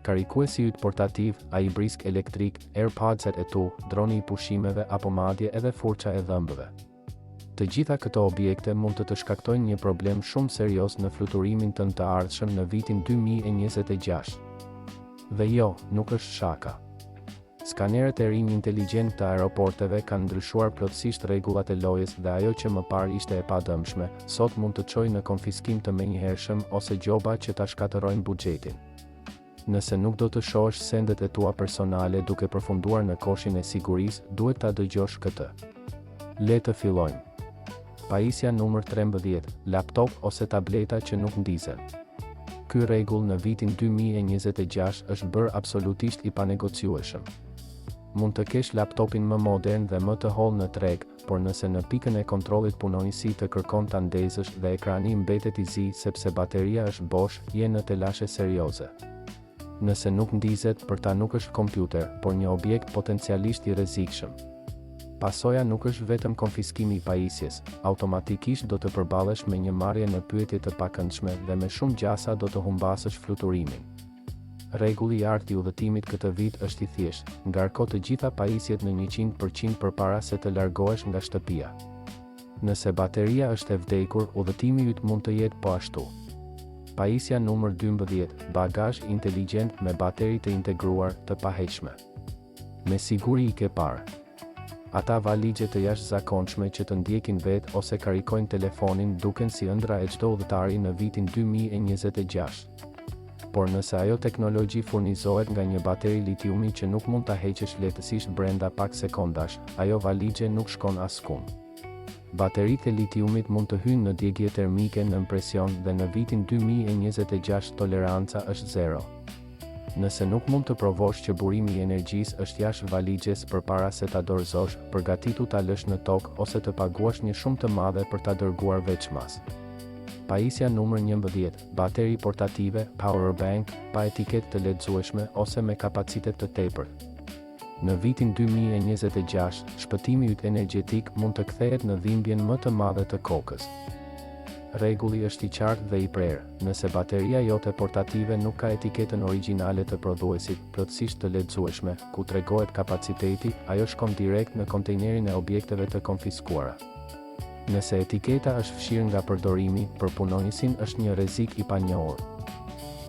karikuesi yt portativ, ai brisk elektrik, AirPods-et e tu, droni i pushimeve apo madje edhe furça e dhëmbëve. Të gjitha këto objekte mund të shkaktojnë një problem shumë serioz në fluturimin tënd të ardhshëm në vitin 2026. Dhe jo, nuk është shaka. Skaneret e rinj inteligjent të aeroporteve kanë ndryshuar plotësisht rregullat e lojës dhe ajo që më parë ishte e padëmshme, sot mund të çojë në konfiskim të menjëhershëm ose gjoba që ta shkatërrojnë buxhetin. Nëse nuk do të shohësh sendet e tua personale duke përfunduar në koshin e sigurisë, duhet ta dëgjosh këtë. Le të fillojmë. Pajisja numër 13, laptop ose tableta që nuk ndizen. Ky rregull në vitin 2026 është bërë absolutisht i panegociueshëm. Mund të kesh laptopin më modern dhe më të hollë në treg, por nëse në pikën e kontrollit punonjësi të kërkon ta ndezësh dhe ekrani mbetet i zi sepse bateria është bosh, je në telashe serioze. Nëse nuk ndizet, për ta nuk është kompjuter, por një objekt potencialisht i rrezikshëm. Pasoja nuk është vetëm konfiskimi i pajisjes, automatikisht do të përballesh me një marrje në pyetje të pakëndshme dhe me shumë gjasa do të humbasësh fluturimin. Rregulli i artë i udhëtimit këtë vit është i thjeshtë, ngarko të gjitha pajisjet në 100% përpara se të largohesh nga shtëpia. Nëse bateria është e vdekur, udhëtimi yt mund të jetë po ashtu. Pajisja numër 12, bagazh inteligjent me bateri të integruar, të paheqshme. Me siguri i ke parë. Ata valigje të jashtëzakonshme që të ndjekin vetë ose karikojnë telefonin duken si ëndra e çdo udhëtari në vitin 2026. Por nëse ajo teknologji furnizohet nga një bateri litiumi që nuk mund ta heqësh lehtësisht brenda pak sekondash, ajo valigje nuk shkon askund. Bateritë e litiumit mund të hyjnë në djegje termike në presion dhe në vitin 2026 toleranca është 0. Nëse nuk mund të provosh që burimi i energjisë është jashtë valigjes përpara se ta dorëzosh, përgatitu ta lësh në tokë ose të paguash një shumë të madhe për ta dërguar veçmas. Pajisja numër 11, bateri portative, power bank, pa etiketë të lexueshme ose me kapacitet të tepërt. Në vitin 2026, shpëtimi yt energjetik mund të kthehet në dhimbjen më të madhe të kokës. Rregulli është i qartë dhe i prerë, nëse bateria jote portative nuk ka etiketën origjinale të prodhuesit, plotësisht të lexueshme, ku tregohet kapaciteti, ajo shkon direkt në kontejnerin e objekteve të konfiskuara. Nëse etiketa është fshirë nga përdorimi, për punonjësin është një rrezik i panjohur.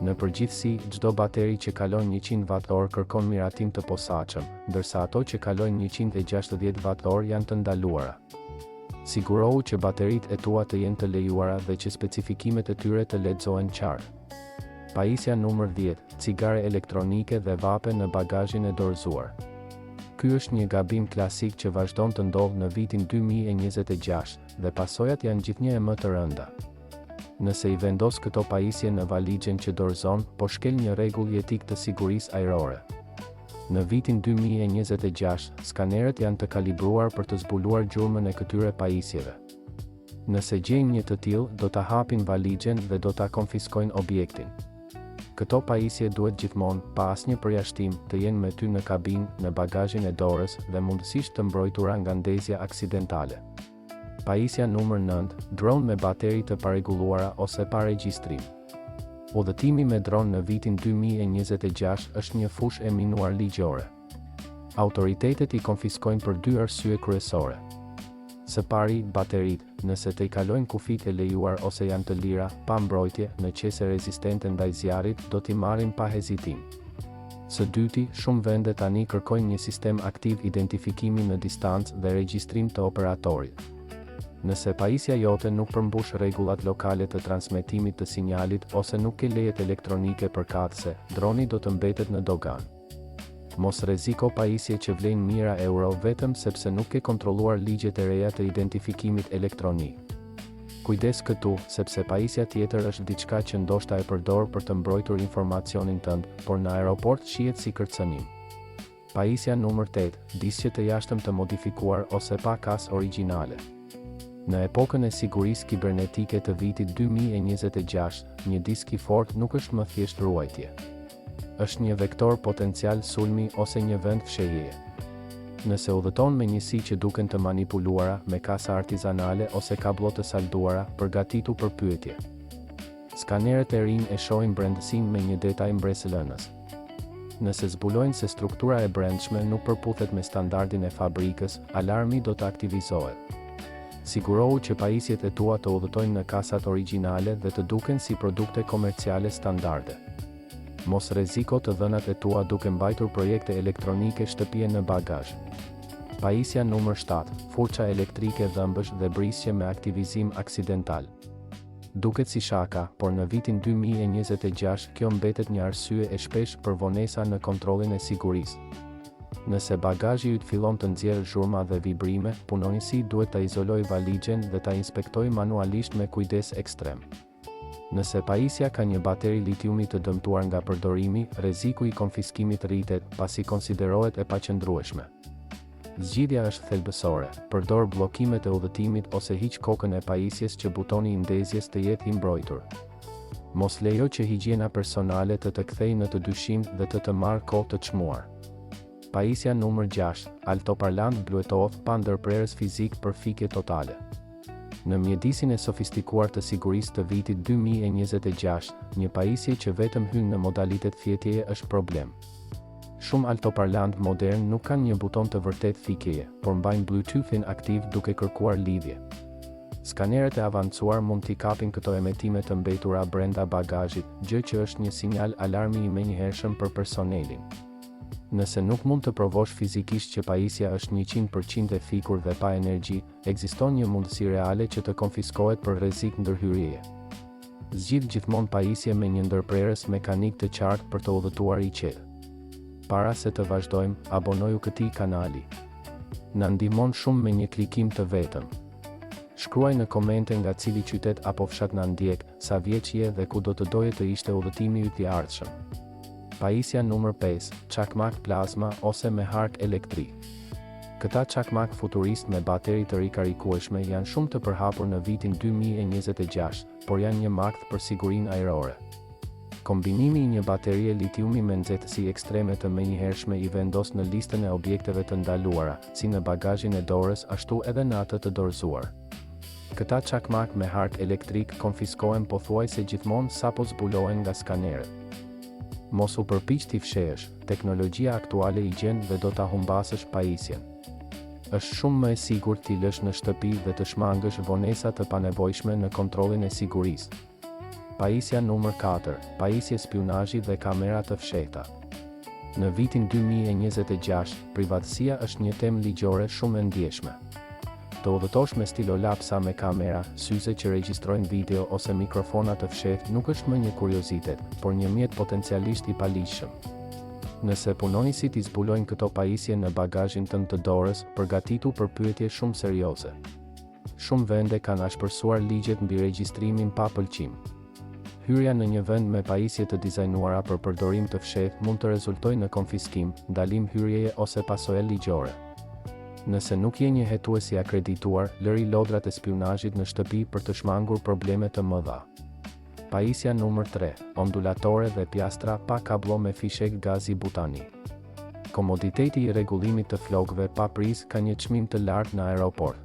Në përgjithësi, çdo bateri që kalon 100 watt-orë kërkon miratim të posaçëm, ndërsa ato që kalojnë 160 watt-orë janë të ndaluara. Sigurohu që bateritë e tua të jenë të lejuara dhe që specifikimet e tyre të lexohen qartë. Pajisja numër 10, cigare elektronike dhe vape në bagazhin e dorëzuar. Ky është një gabim klasik që vazhdon të ndodhë në vitin 2026 dhe pasojat janë gjithnjë e më të rënda. Nëse i vendos këto pajisje në valigjen që dorëzon, po shkel një rregull etik të sigurisë ajrore. Në vitin 2026, skaneret janë të kalibruar për të zbuluar gjurmën e këtyre pajisjeve. Nëse gjejnë një të tillë, do ta hapin valigjen dhe do ta konfiskojnë objektin. Këto pajisje duhet gjithmonë, pa asnjë përjashtim, të jenë me ty në kabinë, në bagazhin e dorës dhe mundësisht të mbrojtura nga ndezja aksidentale. Pajisja numër 9, drone me bateri të parregulluara ose pa regjistrim. Udhëtimi me dron në vitin 2026 është një fushë e minuar ligjore. Autoritetet i konfiskojnë për 2 arsye kryesore. Së pari, bateritë, nëse të i kalojnë kufit e lejuar ose janë të lira, pa mbrojtje, në qese rezistente ndaj zjarrit, do t'i marrin pa hezitim. Së dyti, shumë vende tani kërkojnë një sistem aktiv identifikimi në distancë dhe regjistrim të operatorit. Nëse pajisja jote nuk përmbush rregullat lokale të transmetimit të sinjalit ose nuk ke lejet elektronike përkatëse, droni do të mbetet në dogan. Mos rreziko pajisje që vlejnë mijëra euro vetëm sepse nuk ke kontrolluar ligjet e reja të identifikimit elektronik. Kujdes këtu, sepse pajisja tjetër është diçka që ndoshta e përdor për të mbrojtur informacionin tënd, por në aeroport shihet si kërcënim. Pajisja numër 8, diskje të jashtëm të modifikuar ose pa kas origjinale. Në epokën e sigurisë kibernetike të vitit 2026, një disk i fortë nuk është më thjesht ruajtje. Është një vektor potencial sulmi ose një vend fshehjeje. Nëse udhëton me njësi që duken të manipuluara, me kasa artizanale ose kablo të salduara, përgatitu për pyetje. Skaneret e rinj e shohin brendësinë me një detaj mbresëlënës. Nëse zbulojnë se struktura e brendshme nuk përputhet me standardin e fabrikës, alarmi do të aktivizohet. Sigurohu që pajisjet e tua të udhëtojnë në kasat origjinale dhe të duken si produkte komerciale standarde. Mos rreziko të dhënat e tua duke mbajtur projekte elektronike shtëpie në bagazh. Pajisja numër 7, furça elektrike dhëmbësh dhe brisje me aktivizim aksidental. Duket si shaka, por në vitin 2026 kjo mbetet një arsye e shpesh për vonesa në kontrollin e sigurisë. Nëse bagazhi yt fillon të nxjerrë zhurma dhe vibrime, punonjësi duhet ta izolojë valixhen dhe ta inspektojë manualisht me kujdes ekstrem. Nëse pajisja ka një bateri litiumi të dëmtuar nga përdorimi, rreziku i konfiskimit rritet, pasi konsiderohet e paqëndrueshme. Zgjidhja është thelbësore: përdor bllokimet e udhëtimit ose hiq kokën e pajisjes që butoni i ndezjes të jetë i mbrojtur. Mos lejo që higjiena personale të kthejë në të dyshim dhe të marrë kohë të çmuar. Pajisja numër 6, altoparlant Bluetooth pa ndërprerës fizik për fikje totale. Në mjedisin e sofistikuar të sigurisë të vitit 2026, një pajisje që vetëm hyn në modalitet fjetjeje është problem. Shumë altoparlant modern nuk kanë një buton të vërtet fikjeje, por mbajnë Bluetoothin aktiv duke kërkuar lidhje. Skaneret e avancuar mund t'i kapin këto emetime të mbetura brenda bagazhit, gjë që është një sinjal alarmi i menjëhershëm për personelin. Nëse nuk mund të provosh fizikisht që pajisja është 100% e fikur dhe pa energji, ekziston një mundësi reale që të konfiskohet për rrezik ndërhyrjeje. Zgjidh gjithmonë pajisje me një ndërprerës mekanik të qartë për të udhëtuar i qetë. Para se të vazhdojmë, abonoju këtij kanali. Na ndihmon shumë me një klikim të vetëm. Shkruaj në komente nga cili qytet apo fshat na ndjek, sa vjeç je dhe ku do të doje të ishte udhëtimi yt i ardhshëm. Pajisja numër 5, çakmak plazma ose me hark elektrik. Këta çakmak futurist me bateri të rikarikueshme janë shumë të përhapur në vitin 2026, por janë një makt për sigurinë ajrore. Kombinimi i një baterie litiumi me nxehtësi ekstreme të menjëhershme i vendos në listën e objekteve të ndaluara, si në bagazhin e dorës ashtu edhe në atë të dorëzuar. Këta çakmak me hark elektrik konfiskohen pothuajse gjithmonë sapo zbulohen nga skaneret. Mos u përpiq t'i fshehësh, teknologjia aktuale i gjen dhe do ta humbasësh pajisjen. Është shumë më e sigurt t'i lësh në shtëpi dhe të shmangësh vonesa të panevojshme në kontrollin e sigurisë. Pajisja numër 4, pajisje spionazhi dhe kamera të fshehta. Në vitin 2026, privatësia është një temë ligjore shumë e ndjeshme. Të udhëtosh me stilolapsa me kamera, syze që regjistrojnë video ose mikrofona të fshehtë nuk është më një kuriozitet, por një mjet potencialisht i paligjshëm. Nëse punonjësit i zbulojnë këto pajisje në bagazhin tënd të dorës, përgatitu për pyetje shumë serioze. Shumë vende kanë ashpërsuar ligjet mbi regjistrimin pa pëlqim. Hyrja në një vend me pajisje të dizajnuara për përdorim të fshehtë mund të rezultojë në konfiskim, ndalim hyrjeje ose pasoje ligjore. Nëse nuk je një hetues i akredituar, lëri lodrat e spionazhit në shtëpi për të shmangur probleme të mëdha. Pajisja numër 3, ondulatore dhe pjastra pa kablo me fishek gazi butani. Komoditeti i rregullimit të flokëve pa prizë ka një çmim të lartë në aeroport.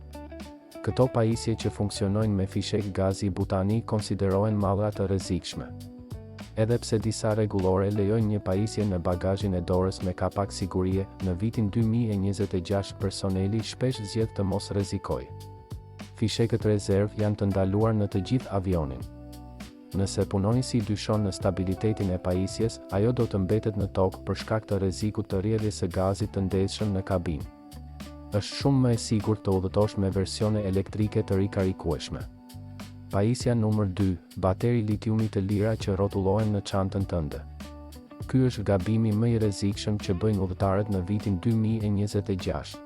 Këto pajisje që funksionojnë me fishek gazi butani konsiderohen mallra të rrezikshme. Edhe pse disa rregullore lejojnë një pajisje në bagazhin e dorës me kapak sigurie, në vitin 2026 personeli shpesh zgjedh të mos rrezikojë. Fishekët rezervë janë të ndaluar në të gjithë avionin. Nëse punonjësi dyshon në stabilitetin e pajisjes, ajo do të mbetet në tokë për shkak të rrezikut të rrjedhjes së gazit të ndezshëm në kabinë. Është shumë më e sigurt të udhëtosh me versione elektrike të rikarikueshme. Pajisja numër 2, bateri litiumi të lira që rrotullohen në çantën tënde. Ky është gabimi më i rrezikshëm që bëjnë udhëtarët në vitin 2026.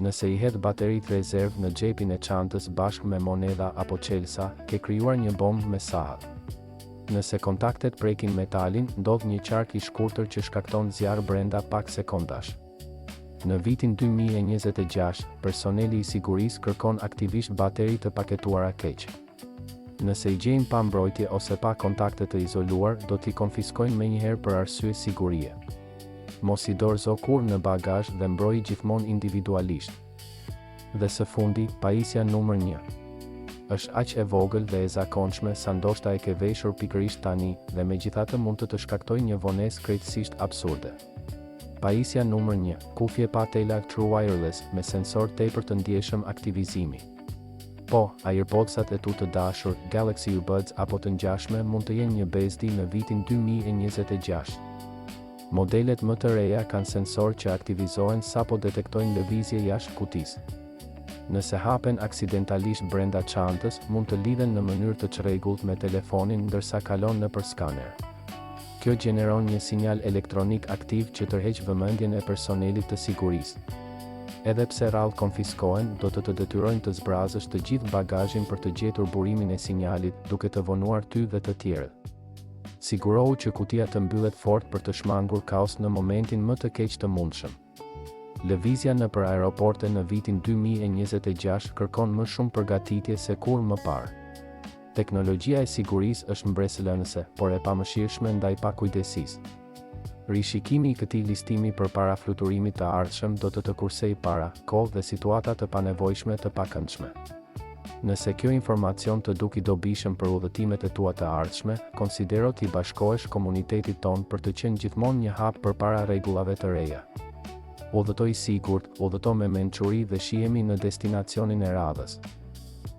Nëse i hedh bateritë rezervë në xhepin e çantës bashkë me monedha apo çelësa, ke krijuar një bombë me sahat. Nëse kontaktet prekin metalin, ndodh një qark i shkurtër që shkakton zjarr brenda pak sekondash. Në vitin 2026, personeli i sigurisë kërkon aktivisht bateri të paketuara keq. Nëse i gjejnë pa mbrojtje ose pa kontakte të izoluar, do t'i konfiskojnë menjëherë për arsye sigurie. Mos i dorëzo kurrë në bagazh dhe mbroji gjithmonë individualisht. Dhe së fundi, pajisja numër 1. është aq e vogël dhe e zakonshme sa ndoshta e ke veshur pikërisht tani dhe megjithatë mund të shkaktojë një vonesë krejtësisht absurde. Pajisja numër 1, kufje pa tela True Wireless me sensor tepër të ndjeshëm aktivizimi. Po, AirPods-at e tu të dashur, Galaxy Buds apo të ngjashme mund të jenë një bezdi në vitin 2026. Modelet më të reja kanë sensor që aktivizohen sapo detektojnë lëvizje jashtë kutisë. Nëse hapen aksidentalisht brenda çantës, mund të lidhen në mënyrë të çrregullt me telefonin ndërsa kalon nëpër skaner. Kjo gjeneron një sinjal elektronik aktiv që tërheq vëmendjen e personelit të sigurisë. Edhe pse rrallë konfiskohen, do të detyrojnë të zbrazësh të gjithë bagazhin për të gjetur burimin e sinjalit, duke të vonuar ty dhe të tjerët. Sigurohu që kutia të mbyllet fort për të shmangur kaos në momentin më të keq të mundshëm. Lëvizja nëpër aeroporte në vitin 2026 kërkon më shumë përgatitje se kur më parë. Teknologjia e sigurisë është mbresëlënëse, por e pamëshirshme ndaj pakujdesisë. Rishikimi i këtij listimi përpara fluturimit të ardhshëm do të kursej para, kohë dhe situata të panevojshme të pakëndshme. Nëse kjo informacion të duk i dobishëm për udhëtimet e tua të ardhshme, konsidero t'i bashkohesh komunitetit ton për të qenë gjithmonë një hap përpara rregullave të reja. Udhëtoj sigurt, udhëto me mençuri dhe shihemi në destinacionin e radhës.